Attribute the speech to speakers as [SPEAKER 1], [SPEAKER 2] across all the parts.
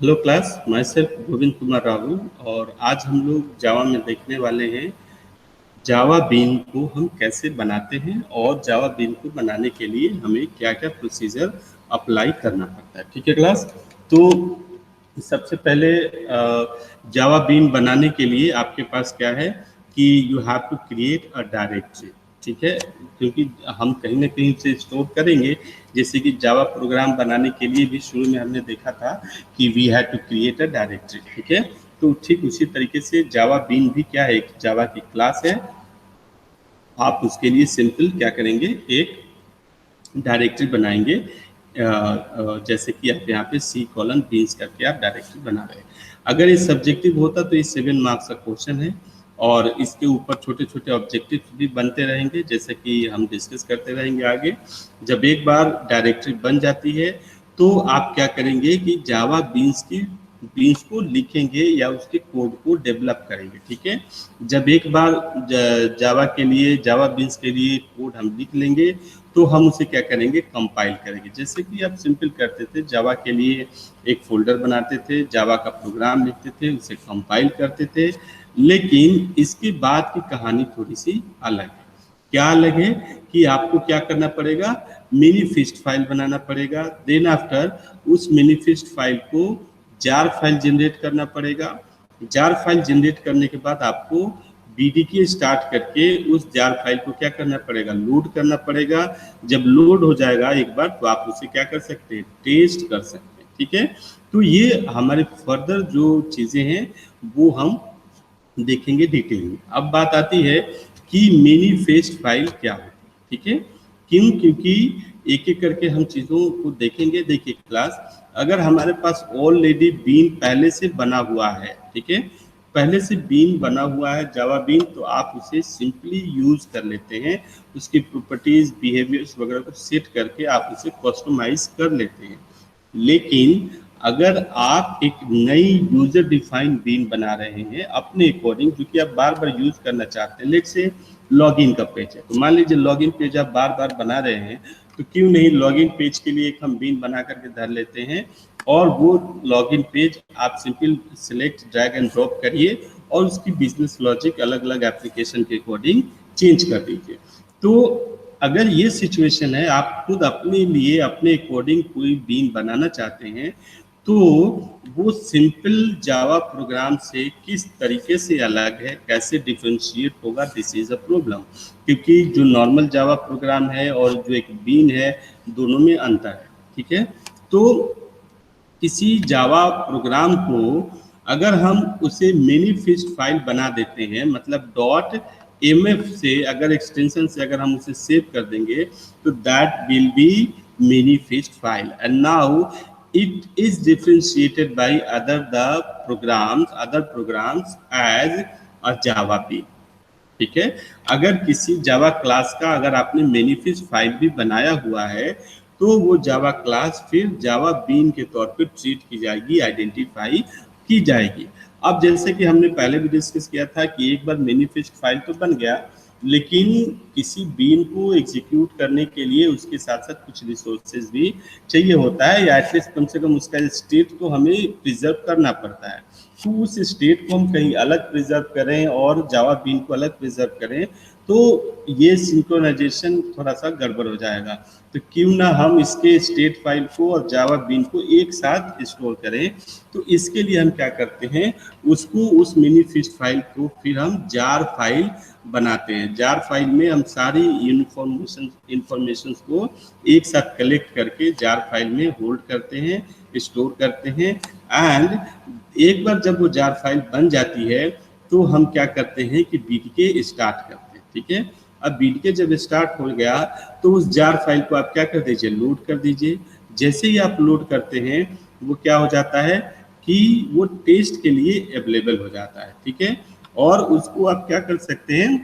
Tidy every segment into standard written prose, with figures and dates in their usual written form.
[SPEAKER 1] Hello class, my self Govind Kumar Rahul. और आज हम लोग जावा में देखने वाले हैं जावा बीन को हम कैसे बनाते हैं और जावा बीन को बनाने के लिए हमें क्या क्या प्रोसीजर अप्लाई करना पड़ता है। ठीक है क्लास, तो सबसे पहले जावा बीन बनाने के लिए आपके पास क्या है कि you have to create a directory. ठीक है, क्योंकि हम कहीं ना कहीं से स्टोर करेंगे। जैसे कि जावा प्रोग्राम बनाने के लिए भी शुरू में हमने देखा था कि we have to create a directory. ठीक है, तो ठीक उसी तरीके से जावा बीन भी क्या है, जावा की क्लास है। आप उसके लिए सिंपल क्या करेंगे, एक डायरेक्टरी बनाएंगे। जैसे कि आप यहाँ पे सी कॉलन बीन्स करके आप डायरेक्टरी बना रहे हैं। अगर ये सब्जेक्टिव होता तो ये 7 मार्क्स का क्वेश्चन है और इसके ऊपर छोटे छोटे ऑब्जेक्टिव भी बनते रहेंगे, जैसे कि हम डिस्कस करते रहेंगे आगे। जब एक बार डायरेक्टरी बन जाती है तो आप क्या करेंगे कि जावा बीन्स को लिखेंगे या उसके कोड को डेवलप करेंगे। ठीक है, जब एक बार जावा के लिए, जावा बीन्स के लिए कोड हम लिख लेंगे तो हम उसे क्या करेंगे, कंपाइल करेंगे। जैसे कि आप सिंपल करते थे, जावा के लिए एक फोल्डर बनाते थे, जावा का प्रोग्राम लिखते थे, उसे कंपाइल करते थे। लेकिन इसके बाद की कहानी थोड़ी सी अलग है। क्या अलग है कि आपको क्या करना पड़ेगा, मिनीफिस्ट फाइल बनाना पड़ेगा। देन आफ्टर उस मिनीफिस्ट फाइल को जार फाइल जनरेट करना पड़ेगा। जार फाइल जनरेट करने के बाद आपको बीडीके स्टार्ट करके उस जार फाइल को क्या करना पड़ेगा, लोड करना पड़ेगा। जब लोड हो जाएगा एक बार तो आप उसे क्या कर सकते हैं, टेस्ट कर सकते हैं। ठीक है, तो ये हमारे फर्दर जो चीज़ें हैं वो हम देखेंगे डिटेल में। अब बात आती है कि मैनिफेस्ट फाइल क्या होती है। ठीक है, क्यों, क्योंकि एक एक करके हम चीज़ों को देखेंगे। देखिए क्लास, अगर हमारे पास ऑलरेडी बीन पहले से बना हुआ है, ठीक है, पहले से बीन बना हुआ है जावा बीन, तो आप उसे सिंपली यूज कर लेते हैं। उसकी प्रॉपर्टीज, बिहेवियर्स वगैरह को सेट करके आप उसे कस्टमाइज कर लेते हैं। लेकिन अगर आप एक नई यूजर डिफाइंड बीन बना रहे हैं अपने अकॉर्डिंग, जो कि आप बार बार यूज करना चाहते हैं, लेट से लॉगिन का पेज है, तो मान लीजिए लॉगिन पेज आप बार बार बना रहे हैं, तो क्यों नहीं लॉगिन पेज के लिए एक हम बीन बना करके धर लेते हैं। और वो लॉगिन पेज आप simple select, drag and drop करिए और उसकी बिजनेस लॉजिक अलग अलग एप्लीकेशन के अकॉर्डिंग चेंज कर दीजिए। तो अगर ये सिचुएशन है, आप खुद अपने लिए अपने अकॉर्डिंग कोई बीन बनाना चाहते हैं, तो वो सिंपल जावा प्रोग्राम से किस तरीके से अलग है, कैसे डिफरेंशिएट होगा, दिस इज अ प्रॉब्लम। क्योंकि जो नॉर्मल जावा प्रोग्राम है और जो एक बीन है, दोनों में अंतर है। ठीक है, तो किसी जावा प्रोग्राम को अगर हम उसे मैनिफेस्ट फाइल बना देते हैं, मतलब डॉट एमएफ से अगर एक्सटेंशन से अगर हम उसे सेव कर देंगे, तो that will be manifest file. And now it is differentiated by other programs as a Java bean. ठीक है, अगर किसी जावा क्लास का अगर आपने मैनिफेस्ट फाइल भी बनाया हुआ है, तो वो जावा क्लास फिर जावा बीन के तौर पर ट्रीट की जाएगी, आइडेंटिफाई की जाएगी। अब जैसे कि हमने पहले भी डिस्कस किया था कि एक बार मैनिफेस्ट फाइल तो बन गया, लेकिन किसी बीन को एग्जीक्यूट करने के लिए उसके साथ साथ कुछ रिसोर्सेज भी चाहिए होता है, या एटलीस्ट कम से कम उसका स्टेट को हमें प्रिजर्व करना पड़ता है। तो उस स्टेट को हम कहीं अलग प्रिजर्व करें और जावा बीन को अलग प्रिजर्व करें, तो ये सिंक्रोनाइजेशन थोड़ा सा गड़बड़ हो जाएगा। तो क्यों ना हम इसके स्टेट फाइल को और जावा बीन को एक साथ स्टोर करें। तो इसके लिए हम क्या करते हैं, उसको उस मैनिफेस्ट फाइल को फिर हम जार फाइल बनाते हैं। जार फाइल में हम सारी इंफॉर्मेशन को एक साथ कलेक्ट करके जार फाइल में होल्ड करते हैं, स्टोर करते हैं। एंड एक बार जब वो जार फाइल बन जाती है, तो हम क्या करते हैं कि बीडीके स्टार्ट करते हैं। ठीक है, अब बीडीके जब स्टार्ट हो गया तो उस जार फाइल को आप क्या कर दीजिए, लोड कर दीजिए। जैसे ही आप लोड करते हैं, वो क्या हो जाता है कि वो टेस्ट के लिए अवेलेबल हो जाता है। ठीक है, और उसको आप क्या कर सकते हैं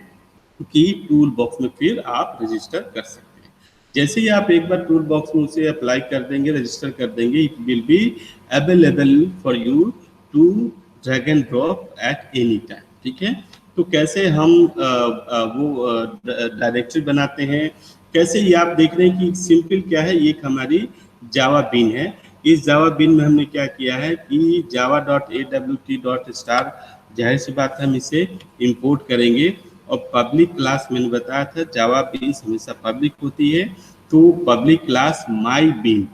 [SPEAKER 1] कि टूल बॉक्स में फिर आप रजिस्टर कर सकते हैं। जैसे ही आप एक बार टूल बॉक्स में उसे अप्लाई कर देंगे, रजिस्टर कर देंगे, it will be available for you to drag and drop at any time. ठीक है, तो कैसे हम वो डायरेक्टरी बनाते हैं, कैसे ये आप देख रहे हैं कि सिंपल क्या है, एक हमारी जावा बीन है। इस जावा बीन में हमने क्या किया है कि java.awt.star, जाहिर सी बात है हम इसे इंपोर्ट करेंगे। और पब्लिक क्लास मैंने बताया था जावा बीन्स हमेशा पब्लिक होती है, तो पब्लिक क्लास माई बीन,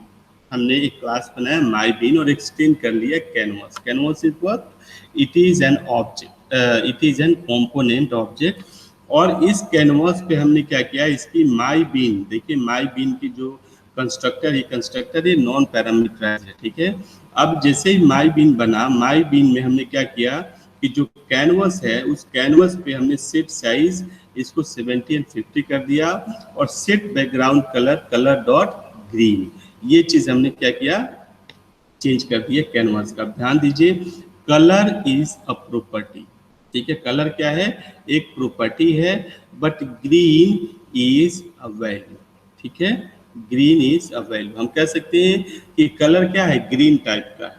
[SPEAKER 1] हमने एक क्लास बनाया माई बीन और एक्सटेंड कर लिया canvas. Canvas is what, it is an object, it is an component object. और इस कैनवास पे हमने क्या किया, इसकी माई बीन, देखिए माई बीन की जो कंस्ट्रक्टर, ये कंस्ट्रक्टर ये नॉन पैरामीटराइज है, ठीक है। अब जैसे ही माई बीन बना, माई बीन में हमने क्या किया कि जो कैनवस है उस कैनवस पे हमने सेट साइज इसको 70 और 50 कर दिया, और set background colour colour dot green, ये चीज हमने क्या किया, चेंज कर दिया कैनवस का। ध्यान दीजिए, कलर इज अ प्रॉपर्टी, ठीक है। कलर क्या है, एक प्रॉपर्टी है, but green is a value, ठीक है। ग्रीन इज अ वैल्यू, हम कह सकते हैं कि कलर क्या है, ग्रीन टाइप का है,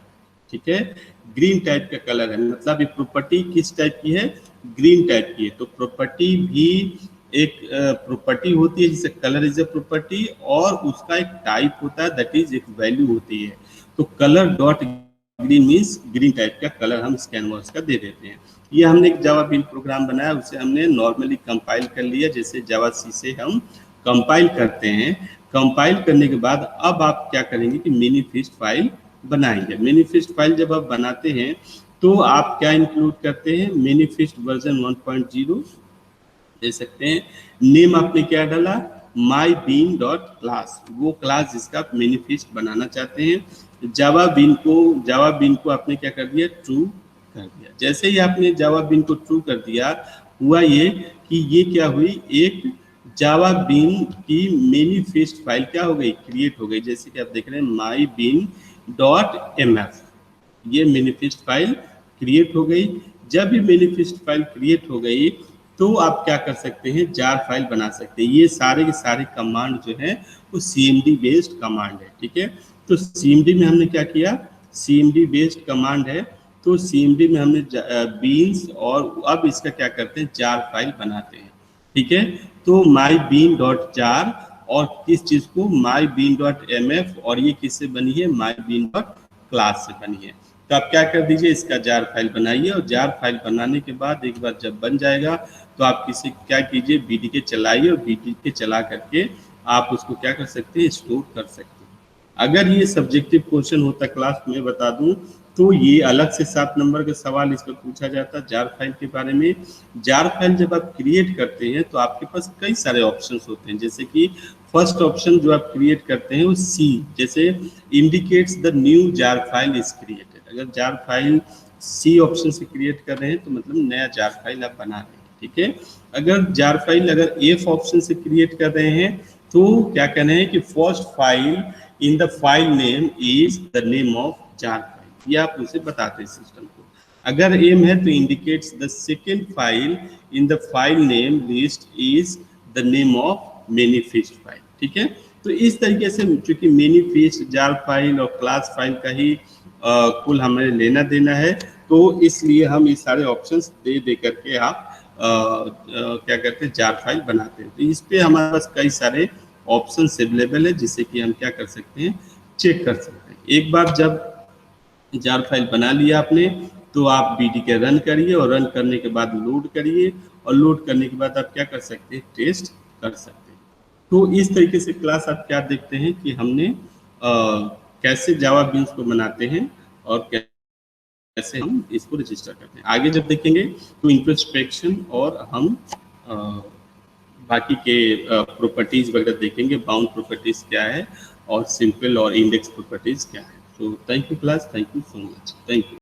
[SPEAKER 1] ठीक है। ग्रीन टाइप का कलर है, मतलब ये प्रॉपर्टी किस टाइप की है, ग्रीन टाइप की है। तो प्रॉपर्टी भी एक प्रॉपर्टी होती है जिसे कलर इज अ प्रॉपर्टी, और उसका एक टाइप होता है, दैट इज एक वैल्यू होती है। तो colour dot green means green type का कलर हम इस कैनवास का दे देते हैं। ये हमने एक जावा बिल्ड प्रोग्राम बनाया, उसे हमने नॉर्मली कंपाइल कर लिया, जैसे जावा सी से हम कंपाइल करते हैं। कंपाइल करने के बाद अब आप क्या करेंगे कि मैनिफेस्ट फाइल बनाएंगे। मैनिफेस्ट फाइल जब आप बनाते हैं तो आप क्या इंक्लूड करते हैं, मैनिफेस्ट वर्जन 1.0 दे सकते हैं। नेम आपने क्या डाला, माई बीन डॉट क्लास, वो क्लास जिसका आप मैनिफेस्ट बनाना चाहते हैं। जावा बीन को आपने क्या कर दिया, ट्रू कर दिया। जैसे ही आपने जावा बीन को ट्रू कर दिया, हुआ ये कि ये क्या हुई, एक जावा बीन की मैनिफेस्ट फाइल क्या हो गई, क्रिएट हो गई। जैसे कि आप देख रहे हैं माई बीन डॉट mf, ये मैनिफेस्ट फाइल क्रिएट हो गई। जब ये मैनिफेस्ट फाइल क्रिएट हो गई तो आप क्या कर सकते हैं, जार फाइल बना सकते हैं। ये सारे के सारे कमांड जो है वो cmd बेस्ड कमांड है, ठीक है। तो cmd में हमने क्या किया, cmd बेस्ड कमांड है, तो cmd में हमने बीन्स, और अब इसका क्या करते हैं, जार फाइल बनाते हैं, ठीक है। तो माई बीन डॉट जार, और किस चीज को, माई बीन डॉट mf, और ये किससे बनी है, माई बीन डॉट क्लास से बनी है। तो आप क्या कर दीजिए, इसका जार फाइल बनाइए, और जार फाइल बनाने के बाद एक बार जब बन जाएगा तो आप किसी क्या कीजिए, बीडीके चलाइए, और बीडीके चला करके आप उसको क्या कर सकते हैं, स्टोर कर सकते हैं। अगर ये सब्जेक्टिव क्वेश्चन होता क्लास में, बता दूं, तो ये अलग से 7 नंबर का सवाल इस पर पूछा जाता जार फाइल के बारे में। जार फाइल जब आप क्रिएट करते हैं तो आपके पास कई सारे ऑप्शंस होते हैं, जैसे कि फर्स्ट ऑप्शन जो आप क्रिएट करते हैं वो सी, जैसे indicates the new jar file is created. अगर जार फाइल सी ऑप्शन से क्रिएट कर रहे हैं तो मतलब नया जार फाइल आप बना रहे हैं, ठीक है। अगर जार फाइल अगर एफ ऑप्शन से क्रिएट कर रहे हैं तो क्या कहना है कि first file in the file name is the name of jar file, ये आप उसे बताते हैं सिस्टम को। अगर एम है तो indicates the second file in the file name list is the name of manifest file, ठीक है। तो इस तरीके से चूंकि मैनिफेस्ट, जार फाइल और क्लास फाइल का ही कुल हमें लेना देना है, तो इसलिए हम ये सारे ऑप्शंस दे दे करके आप क्या करते हैं, जार फाइल बनाते हैं। तो इस पे हमारे पास कई सारे ऑप्शन अवेलेबल है, जिससे कि हम क्या कर सकते हैं, चेक कर सकते हैं। एक बार जब जार फाइल बना लिया आपने, तो आप बीडीके रन करिए, और रन करने के बाद लोड करिए, और लोड करने के बाद आप क्या कर सकते हैं, टेस्ट कर सकते हैं। तो इस तरीके से क्लास आप क्या देखते हैं कि हमने कैसे जावा बीन्स को बनाते हैं, और कैसे हम इसको रजिस्टर करते हैं। आगे जब देखेंगे तो इंट्रोस्पेक्शन और हम बाकी के प्रॉपर्टीज वगैरह देखेंगे, बाउंड प्रॉपर्टीज क्या है, और सिंपल और इंडेक्स प्रॉपर्टीज क्या है। तो thank you class, thank you so much, thank you.